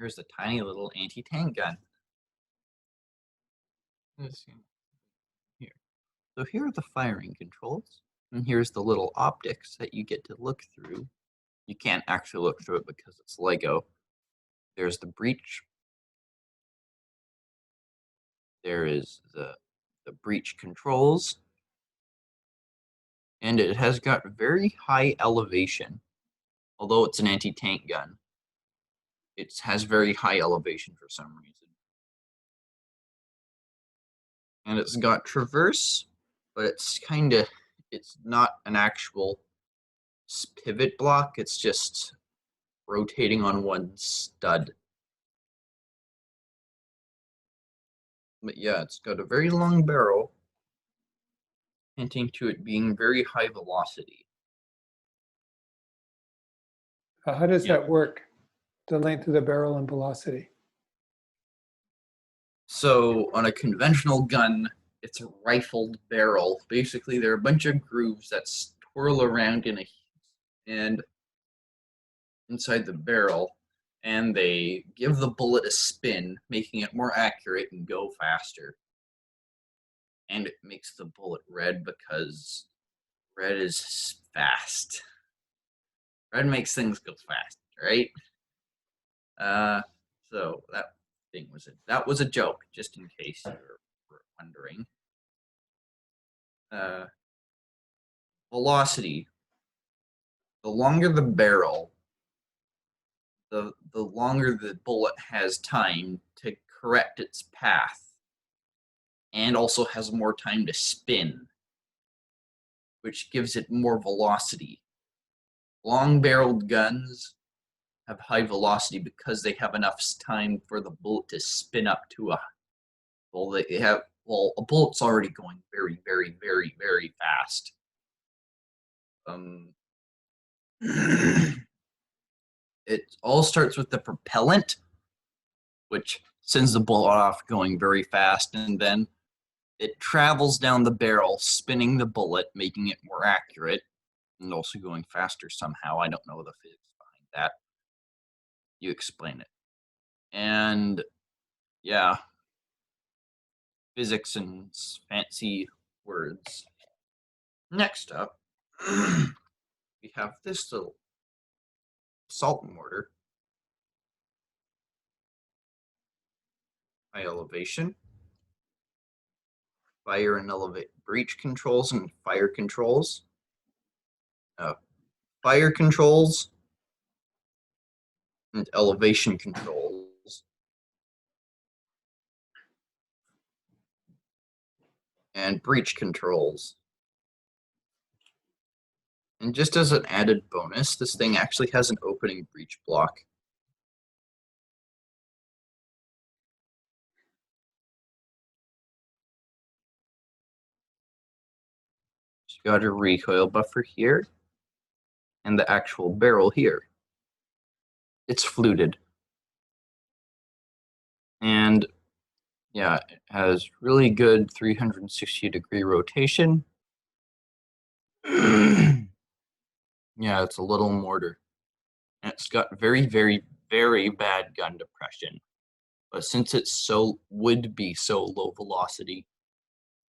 Here's a tiny little anti-tank gun. Let's see. Here. So here are the firing controls, and here's the little optics that you get to look through. You can't actually look through it because it's Lego. There's the breech. There is the breech controls. And it has got very high elevation. Although it's an anti-tank gun, it has very high elevation for some reason. And it's got traverse, but it's not an actual pivot block. It's just rotating on one stud. But yeah, it's got a very long barrel, hinting to it being very high velocity. How does that work? The length of the barrel and velocity? So on a conventional gun, it's a rifled barrel. Basically, there are a bunch of grooves that twirl around and inside the barrel, and they give the bullet a spin, making it more accurate and go faster. And it makes the bullet red because red is fast. Red makes things go fast, right? So that was a joke, just in case you were wondering. Velocity. The longer the barrel, the longer the bullet has time to correct its path, and also has more time to spin, which gives it more velocity. Long-barreled guns have high velocity because they have enough time for the bullet to spin up to a bullet's already going very, very, very, very fast. It all starts with the propellant, which sends the bullet off going very fast, and then it travels down the barrel, spinning the bullet, making it more accurate, and also going faster somehow. I don't know the physics behind that. You explain it. And yeah, physics and fancy words. Next up, we have this little assault mortar. High elevation. Fire and breach controls and fire controls. Fire controls and elevation controls. And breach controls. And just as an added bonus, this thing actually has an opening breech block. So you got a recoil buffer here, and the actual barrel here. It's fluted. And yeah, it has really good 360-degree rotation. Yeah, it's a little mortar. And it's got very, very, very bad gun depression. But since it would be so low velocity,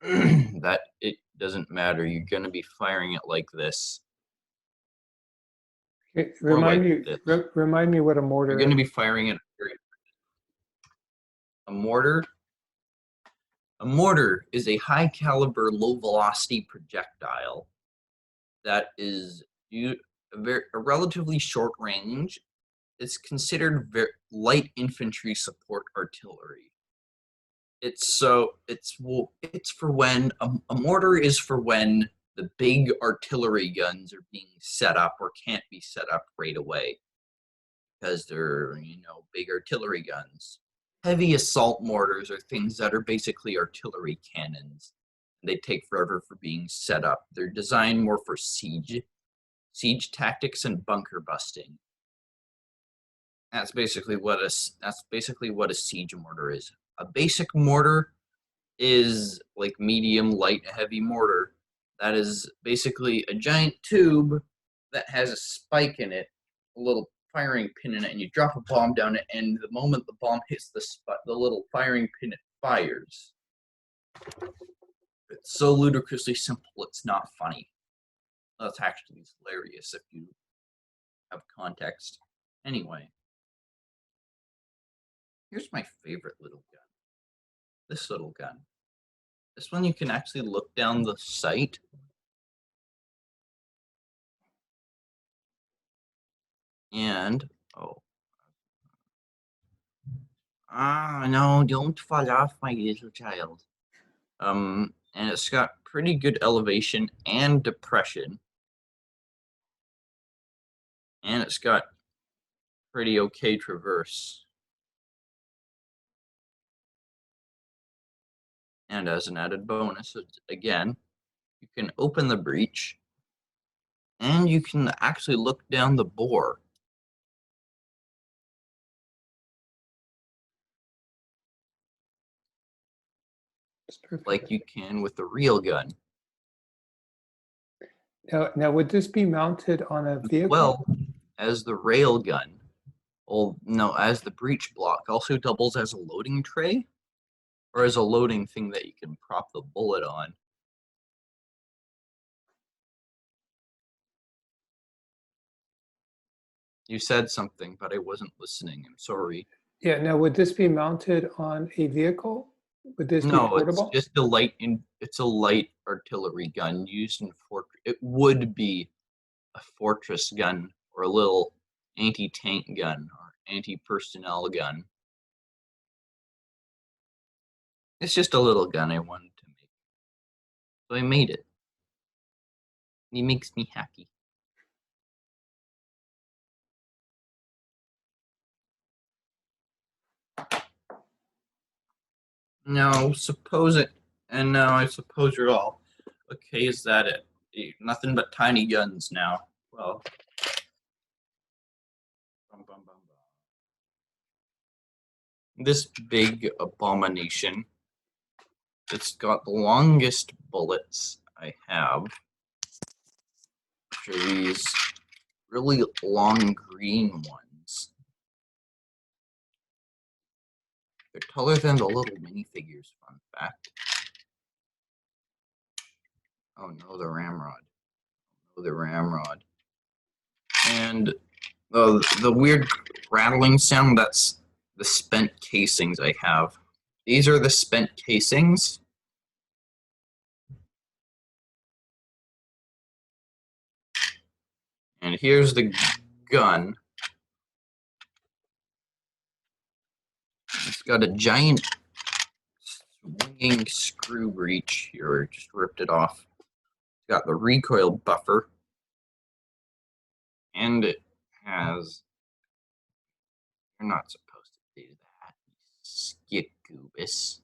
that it doesn't matter. You're going to be firing it like this. Okay, remind me what a mortar is. You're going to be firing it. A mortar is a high caliber, low velocity projectile that is a relatively short range. It's considered light infantry support artillery. A mortar is for when the big artillery guns are being set up or can't be set up right away because they're, big artillery guns. Heavy assault mortars are things that are basically artillery cannons. They take forever for being set up. They're designed more for siege tactics and bunker busting. That's basically what a siege mortar is. A basic mortar is like medium, light, heavy mortar. That is basically a giant tube that has a spike in it, a little firing pin in it, and you drop a bomb down it, and the moment the bomb hits the spot, the little firing pin, it fires. It's so ludicrously simple, it's not funny. That's actually hilarious if you have context. Anyway, here's my favorite little gun. This little gun. This one you can actually look down the sight. And, no, don't fall off, my little child. And it's got pretty good elevation and depression. And it's got pretty okay traverse. And as an added bonus, again, you can open the breech and you can actually look down the bore. Like you can with the real gun. Now, would this be mounted on a vehicle? Well, as the rail gun, well, no, as the breech block also doubles as a loading tray or as a loading thing that you can prop the bullet on. You said something, but I wasn't listening. I'm sorry. Yeah. Now, would this be mounted on a vehicle? Would this be portable? It's just a light. It's a light artillery gun used in fortress. It would be a fortress gun or a little anti-tank gun or anti-personnel gun. It's just a little gun I wanted to make, so I made it. It makes me happy. Now, suppose it, and now I suppose you're all, okay, is that it? Nothing but tiny guns now. Well, this big abomination, it's got the longest bullets I have, which are these really long green ones. They're taller than the little minifigures, fun fact. Oh no, the ramrod. Oh, the ramrod. And the weird rattling sound, that's the spent casings I have. These are the spent casings. And here's the gun. It's got a giant swinging screw breech here. Just ripped it off. It's got the recoil buffer. And it has... You're not supposed to do that, skip goobus.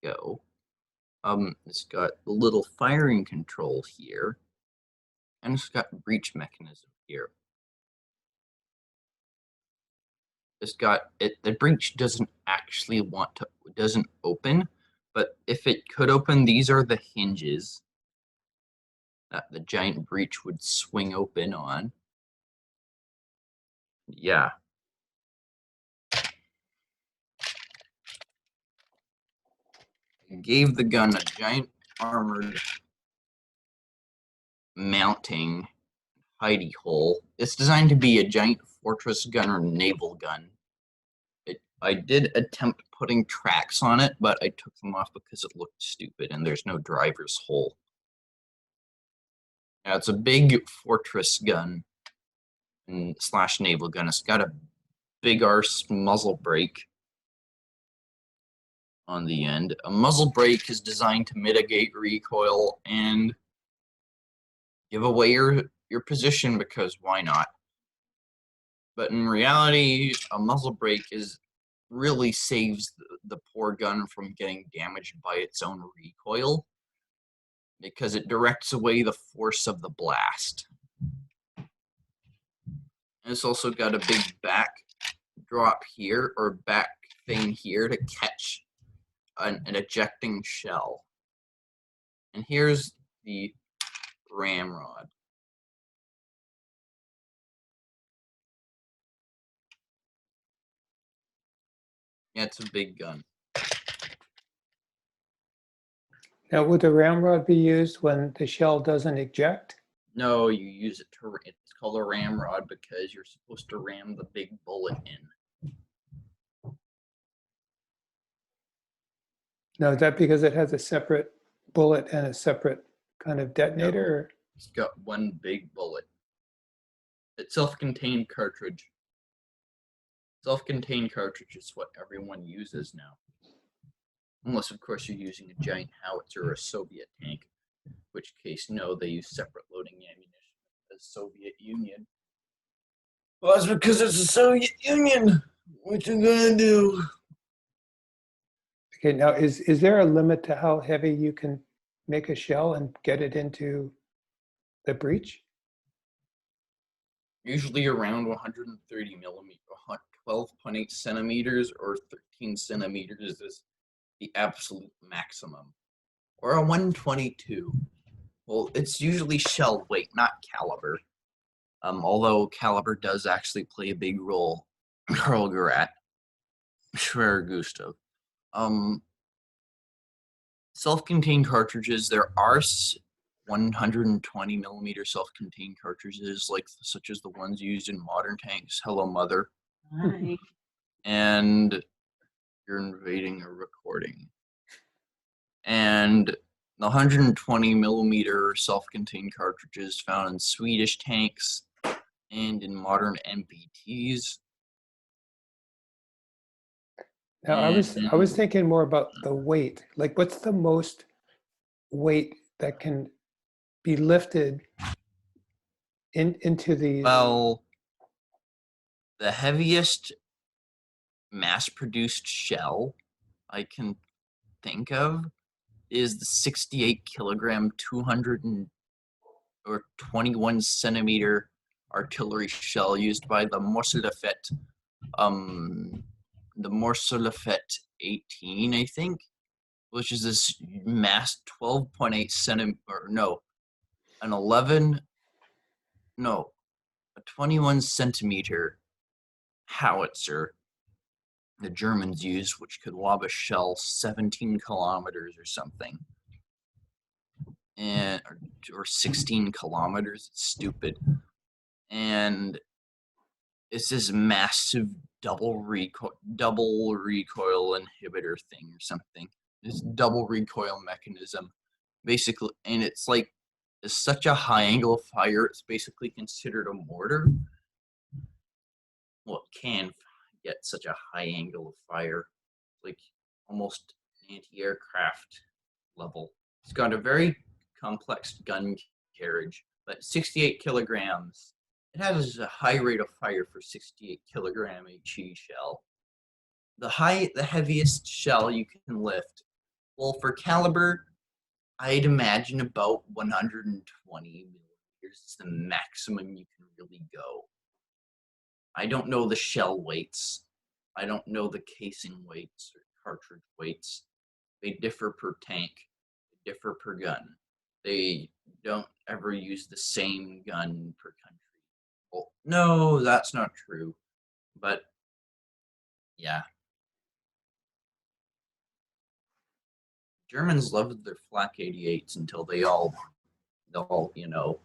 Go. It's got the little firing control here, and it's got breech mechanism here. It's got it. The breech doesn't actually doesn't open, but if it could open, these are the hinges that the giant breech would swing open on. Yeah. Gave the gun a giant armored mounting hidey hole. It's designed to be a giant fortress gun or naval gun. I did attempt putting tracks on it, but I took them off because it looked stupid and there's no driver's hole. Now, it's a big fortress gun slash naval gun. It's got a big arse muzzle brake on the end. A muzzle brake is designed to mitigate recoil and give away your position, because why not? But in reality, a muzzle brake really saves the poor gun from getting damaged by its own recoil, because it directs away the force of the blast. And it's also got a big back drop here or back thing here to catch an ejecting shell. And here's the ramrod. Yeah, it's a big gun. Now, would the ramrod be used when the shell doesn't eject? No, you use it to, it's called a ramrod because you're supposed to ram the big bullet in. No, is that because it has a separate bullet and a separate kind of detonator? It's got one big bullet. It's self-contained cartridge. Self-contained cartridge is what everyone uses now. Unless, of course, you're using a giant howitzer or a Soviet tank. In which case, no, they use separate loading ammunition as Soviet Union. Well, that's because it's the Soviet Union. What you gonna do? Okay, now is there a limit to how heavy you can make a shell and get it into the breech? Usually around 130 millimeters, 12.8 centimeters or 13 centimeters is the absolute maximum. Or a 122. Well, it's usually shell weight, not caliber. Although caliber does actually play a big role. Carl Garat, Schwer Gustav. Self-contained cartridges. There are 120 millimeter self-contained cartridges, like such as the ones used in modern tanks. Hello, Mother. Hi. And you're invading a recording. And the 120 millimeter self-contained cartridges found in Swedish tanks and in modern MBTs. Now, I was thinking more about the weight. Like, what's the most weight that can be lifted into these? Well, the heaviest mass-produced shell I can think of is the 68 kilogram 21 centimeter artillery shell used by the Morselefet, the Morselefet 18, I think, which is this mass 12.8 centimeter, or no, an 11, no, a 21 centimeter howitzer the Germans used, which could lob a shell 17 kilometers or something. And or 16 kilometers. It's stupid. And it's this massive double recoil inhibitor thing or something. This double recoil mechanism, basically, and it's like it's such a high angle of fire. It's basically considered a mortar. Well, it can get such a high angle of fire, like almost anti-aircraft level. It's got a very complex gun carriage, but 68 kilograms. It has a high rate of fire for 68 kilogram HE shell. The heaviest shell you can lift. Well, for caliber, I'd imagine about 120 millimeters is the maximum you can really go. I don't know the shell weights. I don't know the casing weights or cartridge weights. They differ per tank. They differ per gun. They don't ever use the same gun per country. Well, no, that's not true. But yeah. Germans loved their flak 88s until they all, you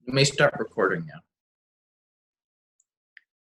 may start recording now.